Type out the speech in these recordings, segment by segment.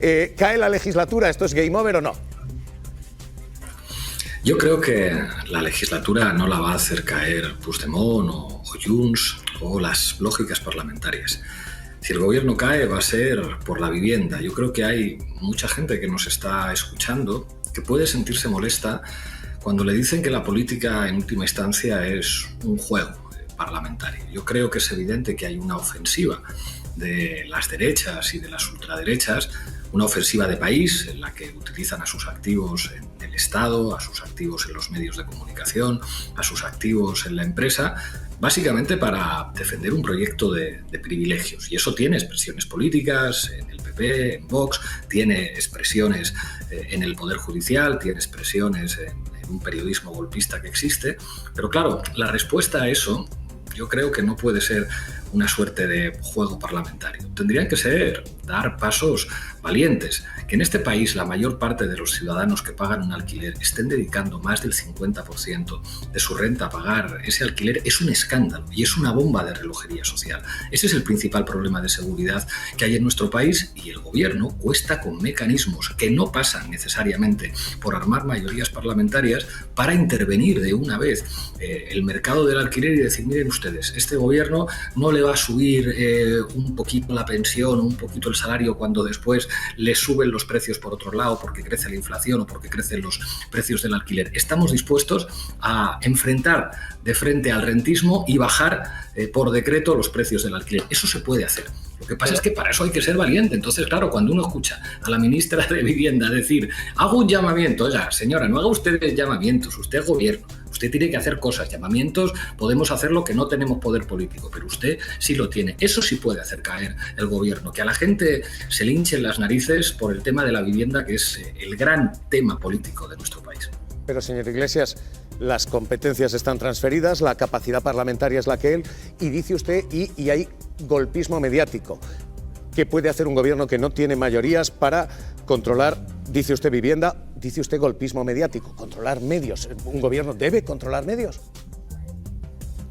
¿Cae la legislatura? ¿Esto es game over o no? Yo creo que la legislatura no la va a hacer caer Puigdemont o Junts o las lógicas parlamentarias. Si el gobierno cae va a ser por la vivienda. Yo creo que hay mucha gente que nos está escuchando que puede sentirse molesta cuando le dicen que la política en última instancia es un juego parlamentario. Yo creo que es evidente que hay una ofensiva de las derechas y de las ultraderechas, una ofensiva de país en la que utilizan a sus activos en el Estado, a sus activos en los medios de comunicación, a sus activos en la empresa, básicamente para defender un proyecto de privilegios. Y eso tiene expresiones políticas en el PP, en Vox, tiene expresiones en el Poder Judicial, tiene expresiones en un periodismo golpista que existe. Pero claro, la respuesta a eso yo creo que no puede ser una suerte de juego parlamentario. Tendrían que ser dar pasos valientes. Que en este país la mayor parte de los ciudadanos que pagan un alquiler estén dedicando más del 50% de su renta a pagar ese alquiler es un escándalo y es una bomba de relojería social. Ese es el principal problema de seguridad que hay en nuestro país, y el gobierno cuesta con mecanismos que no pasan necesariamente por armar mayorías parlamentarias para intervenir de una vez el mercado del alquiler y decir: miren ustedes, este gobierno no le va a subir un poquito la pensión o un poquito el salario cuando después le suben los precios por otro lado porque crece la inflación o porque crecen los precios del alquiler. Estamos dispuestos a enfrentar de frente al rentismo y bajar por decreto los precios del alquiler. Eso se puede hacer. Lo que pasa es que para eso hay que ser valiente. Entonces, claro, cuando uno escucha a la ministra de Vivienda decir: hago un llamamiento, oiga, señora, no haga usted llamamientos, usted es gobierno, usted tiene que hacer cosas, llamamientos podemos hacer lo que no tenemos poder político, pero usted sí lo tiene. Eso sí puede hacer caer el gobierno, que a la gente se le hinchen las narices por el tema de la vivienda, que es el gran tema político de nuestro país. Pero, señor Iglesias, las competencias están transferidas, la capacidad parlamentaria es la que él, y dice usted, y hay golpismo mediático. ¿Qué puede hacer un gobierno que no tiene mayorías para controlar, dice usted, vivienda, dice usted golpismo mediático, controlar medios? ¿Un gobierno debe controlar medios?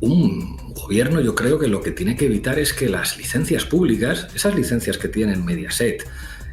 Un gobierno, yo creo que lo que tiene que evitar es que las licencias públicas, esas licencias que tienen Mediaset,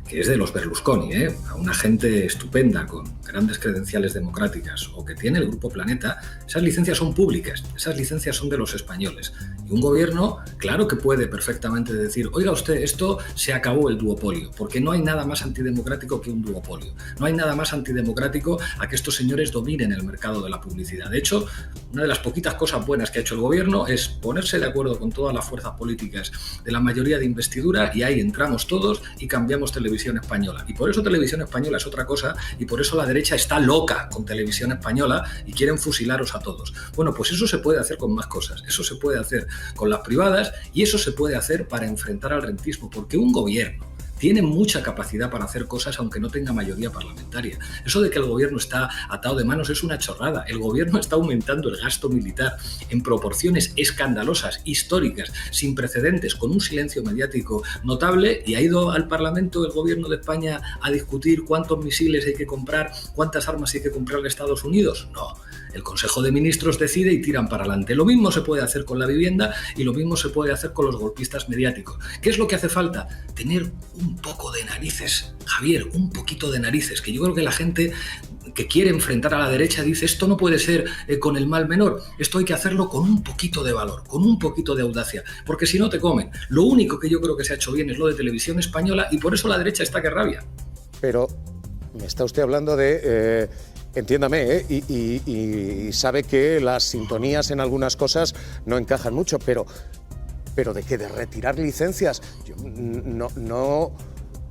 que es de los Berlusconi, a una gente estupenda con grandes credenciales democráticas, o que tiene el Grupo Planeta, esas licencias son públicas, esas licencias son de los españoles. Y un gobierno, claro que puede perfectamente decir: oiga usted, esto se acabó el duopolio, porque no hay nada más antidemocrático que un duopolio. No hay nada más antidemocrático a que estos señores dominen el mercado de la publicidad. De hecho, una de las poquitas cosas buenas que ha hecho el gobierno es ponerse de acuerdo con todas las fuerzas políticas de la mayoría de investidura, y ahí entramos todos y cambiamos Televisión Española. Y por eso Televisión Española es otra cosa, y por eso la derecha está loca con Televisión Española y quieren fusilaros a todos. Bueno, pues eso se puede hacer con más cosas. Eso se puede hacer con las privadas, y eso se puede hacer para enfrentar al rentismo, porque un gobierno tiene mucha capacidad para hacer cosas aunque no tenga mayoría parlamentaria. Eso de que el gobierno está atado de manos es una chorrada. El gobierno está aumentando el gasto militar en proporciones escandalosas, históricas, sin precedentes, con un silencio mediático notable, y ha ido al Parlamento el gobierno de España a discutir cuántos misiles hay que comprar, cuántas armas hay que comprar a Estados Unidos. No. El Consejo de Ministros decide y tiran para adelante. Lo mismo se puede hacer con la vivienda y lo mismo se puede hacer con los golpistas mediáticos. ¿Qué es lo que hace falta? Tener un poco de narices, Javier, un poquito de narices, que yo creo que la gente que quiere enfrentar a la derecha dice: esto no puede ser con el mal menor, esto hay que hacerlo con un poquito de valor, con un poquito de audacia, porque si no te comen. Lo único que yo creo que se ha hecho bien es lo de Televisión Española, y por eso la derecha está que rabia. Pero me está usted hablando de... entiéndame, y sabe que las sintonías en algunas cosas no encajan mucho, pero ¿de qué? ¿De retirar licencias? Yo no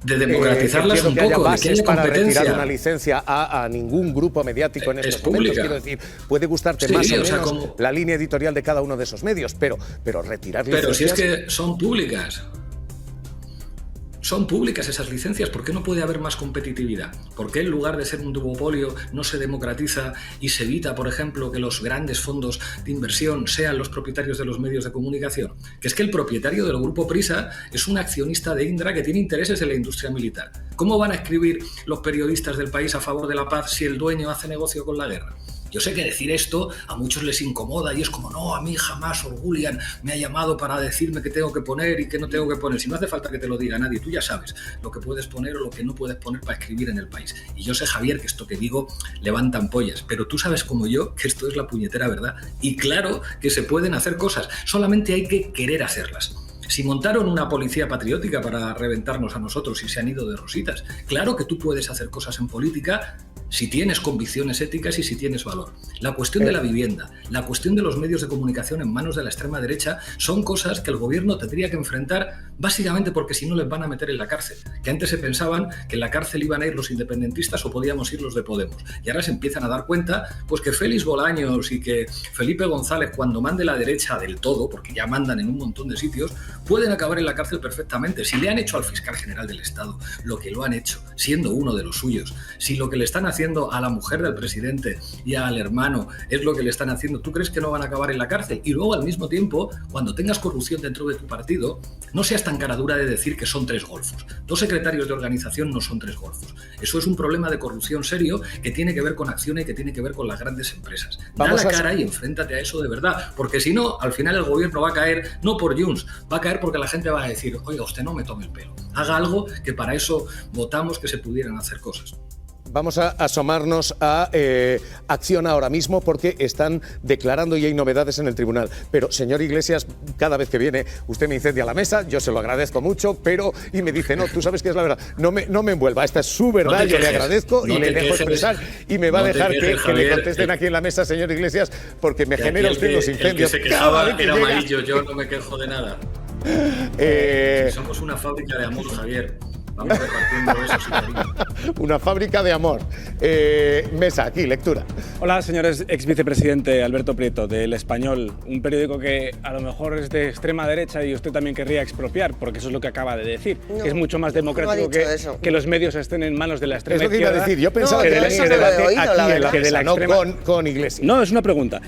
de democratizarlas un poco, de que haya para retirar una licencia a ningún grupo mediático en estos momentos. Quiero decir, puede gustarte más o menos la línea editorial de cada uno de esos medios, pero retirar licencias... Pero si es que son públicas. Son públicas esas licencias. ¿Por qué no puede haber más competitividad? ¿Por qué en lugar de ser un duopolio no se democratiza y se evita, por ejemplo, que los grandes fondos de inversión sean los propietarios de los medios de comunicación? Que es que el propietario del Grupo Prisa es un accionista de Indra que tiene intereses en la industria militar. ¿Cómo van a escribir los periodistas del País a favor de la paz si el dueño hace negocio con la guerra? Yo sé que decir esto a muchos les incomoda y es como, no, a mí jamás Orgulian me ha llamado para decirme qué tengo que poner y qué no tengo que poner. Si no hace falta que te lo diga nadie, tú ya sabes lo que puedes poner o lo que no puedes poner para escribir en El País. Y yo sé, Javier, que esto que digo levanta ampollas, pero tú sabes como yo que esto es la puñetera verdad. Y claro que se pueden hacer cosas, solamente hay que querer hacerlas. Si montaron una policía patriótica para reventarnos a nosotros y se han ido de rositas, claro que tú puedes hacer cosas en política si tienes convicciones éticas y si tienes valor. La cuestión de la vivienda, la cuestión de los medios de comunicación en manos de la extrema derecha son cosas que el gobierno tendría que enfrentar básicamente porque si no les van a meter en la cárcel. Que antes se pensaban que en la cárcel iban a ir los independentistas o podíamos ir los de Podemos. Y ahora se empiezan a dar cuenta pues que Félix Bolaños y que Felipe González, cuando mande la derecha del todo, porque ya mandan en un montón de sitios, pueden acabar en la cárcel perfectamente. Si le han hecho al fiscal general del Estado lo que lo han hecho, siendo uno de los suyos, si lo que le están haciendo a la mujer del presidente y al hermano es lo que le están haciendo, ¿tú crees que no van a acabar en la cárcel? Y luego, al mismo tiempo, cuando tengas corrupción dentro de tu partido, no seas tan caradura de decir que son 3 golfos. 2 secretarios de organización no son 3 golfos. Eso es un problema de corrupción serio que tiene que ver con Acciona y que tiene que ver con las grandes empresas. Da la cara y enfréntate a eso de verdad, porque si no, al final el gobierno va a caer, no por Junts, va a caer porque la gente va a decir, oiga, usted no me tome el pelo. Haga algo, que para eso votamos que se pudieran hacer cosas. Vamos a asomarnos a Acciona ahora mismo porque están declarando y hay novedades en el tribunal. Pero, señor Iglesias, cada vez que viene usted me incendia la mesa, yo se lo agradezco mucho, pero... Y me dice, no, tú sabes que es la verdad. No me envuelva, esta es su verdad, yo le agradezco y le dejo expresar y me va a dejar que le contesten aquí en la mesa, señor Iglesias, porque me genera usted los incendios. El que se quejaba era amarillo, yo no me quejo de nada. Somos una fábrica de amor, Javier. Vamos repartiendo eso sin cariño. Una fábrica de amor. Mesa, aquí, lectura. Hola, señores ex vicepresidente Alberto Prieto, del Español, un periódico que a lo mejor es de extrema derecha y usted también querría expropiar, porque eso es lo que acaba de decir, no, que es mucho más democrático que los medios estén en manos de la extrema izquierda. Es lo que iba a decir, yo pensaba que de la extrema... con Iglesias. No, es una pregunta.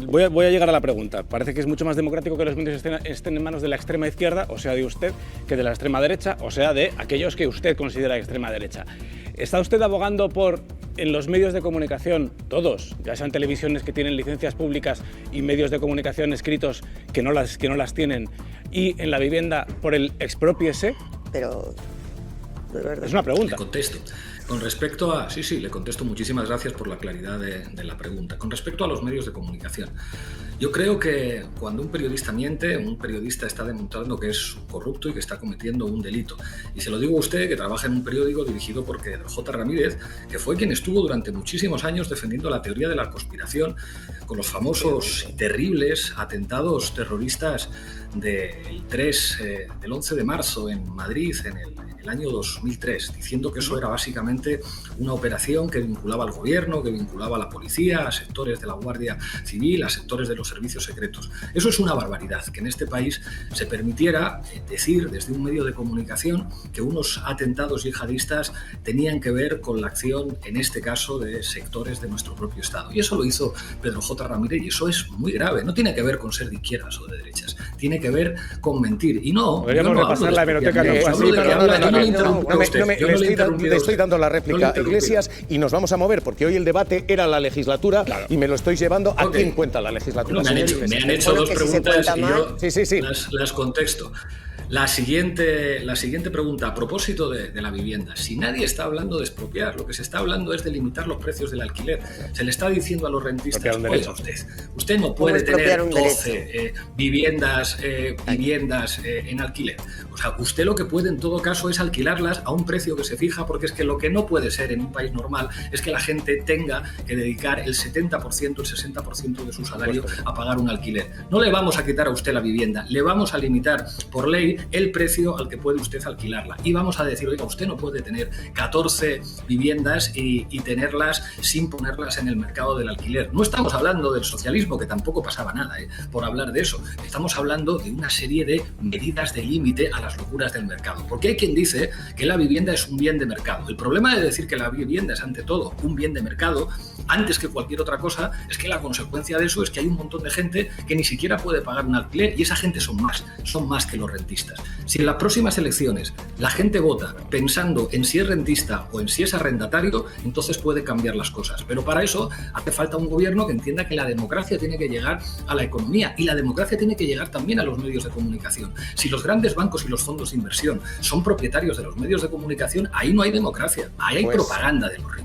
Voy a llegar a la pregunta. Parece que es mucho más democrático que los medios estén en manos de la extrema izquierda, o sea, de usted, que de la extrema derecha, o sea, de aquellos que usted considera extrema derecha. ¿Está usted abogando por, en los medios de comunicación, todos, ya sean televisiones que tienen licencias públicas y medios de comunicación escritos que no las tienen, y en la vivienda por el exprópiese? Pero, de verdad. Es una pregunta. Le contesto. Con respecto a... Sí, le contesto. Muchísimas gracias por la claridad de la pregunta. Con respecto a los medios de comunicación, yo creo que cuando un periodista miente, un periodista está demostrando que es corrupto y que está cometiendo un delito. Y se lo digo a usted, que trabaja en un periódico dirigido por Pedro J. Ramírez, que fue quien estuvo durante muchísimos años defendiendo la teoría de la conspiración con los famosos y terribles atentados terroristas del 11 de marzo en Madrid en el año 2003, diciendo que eso era básicamente una operación que vinculaba al gobierno, que vinculaba a la policía, a sectores de la Guardia Civil, a sectores de los servicios secretos. Eso es una barbaridad, que en este país se permitiera decir desde un medio de comunicación que unos atentados yihadistas tenían que ver con la acción, en este caso, de sectores de nuestro propio Estado. Y eso lo hizo Pedro J. Ramírez y eso es muy grave. No tiene que ver con ser de izzorras o de derechas, tiene que ver con mentir. Y no... Podríamos repasar la hemeroteca. Le estoy dando la réplica a Iglesias y nos vamos a mover porque hoy el debate era la legislatura y me lo estoy llevando a quién cuenta la legislatura. Me han hecho 2 preguntas y yo sí. las contesto. La siguiente pregunta, a propósito de la vivienda. Si nadie está hablando de expropiar, lo que se está hablando es de limitar los precios del alquiler. Se le está diciendo a los rentistas, oiga usted no puede tener 12 viviendas en alquiler. O sea, usted lo que puede en todo caso es alquilarlas a un precio que se fija, porque es que lo que no puede ser en un país normal es que la gente tenga que dedicar el 70%, el 60% de su salario a pagar un alquiler. No le vamos a quitar a usted la vivienda, le vamos a limitar por ley el precio al que puede usted alquilarla. Y vamos a decir, oiga, usted no puede tener 14 viviendas y tenerlas sin ponerlas en el mercado del alquiler. No estamos hablando del socialismo, que tampoco pasaba nada por hablar de eso. Estamos hablando de una serie de medidas de límite a las locuras del mercado. Porque hay quien dice que la vivienda es un bien de mercado. El problema de decir que la vivienda es ante todo un bien de mercado, antes que cualquier otra cosa, es que la consecuencia de eso es que hay un montón de gente que ni siquiera puede pagar un alquiler y esa gente son más que los rentistas. rentistas. Si en las próximas elecciones la gente vota pensando en si es rentista o en si es arrendatario, entonces puede cambiar las cosas. Pero para eso hace falta un gobierno que entienda que la democracia tiene que llegar a la economía y la democracia tiene que llegar también a los medios de comunicación. Si los grandes bancos y los fondos de inversión son propietarios de los medios de comunicación, ahí no hay democracia, ahí hay propaganda de los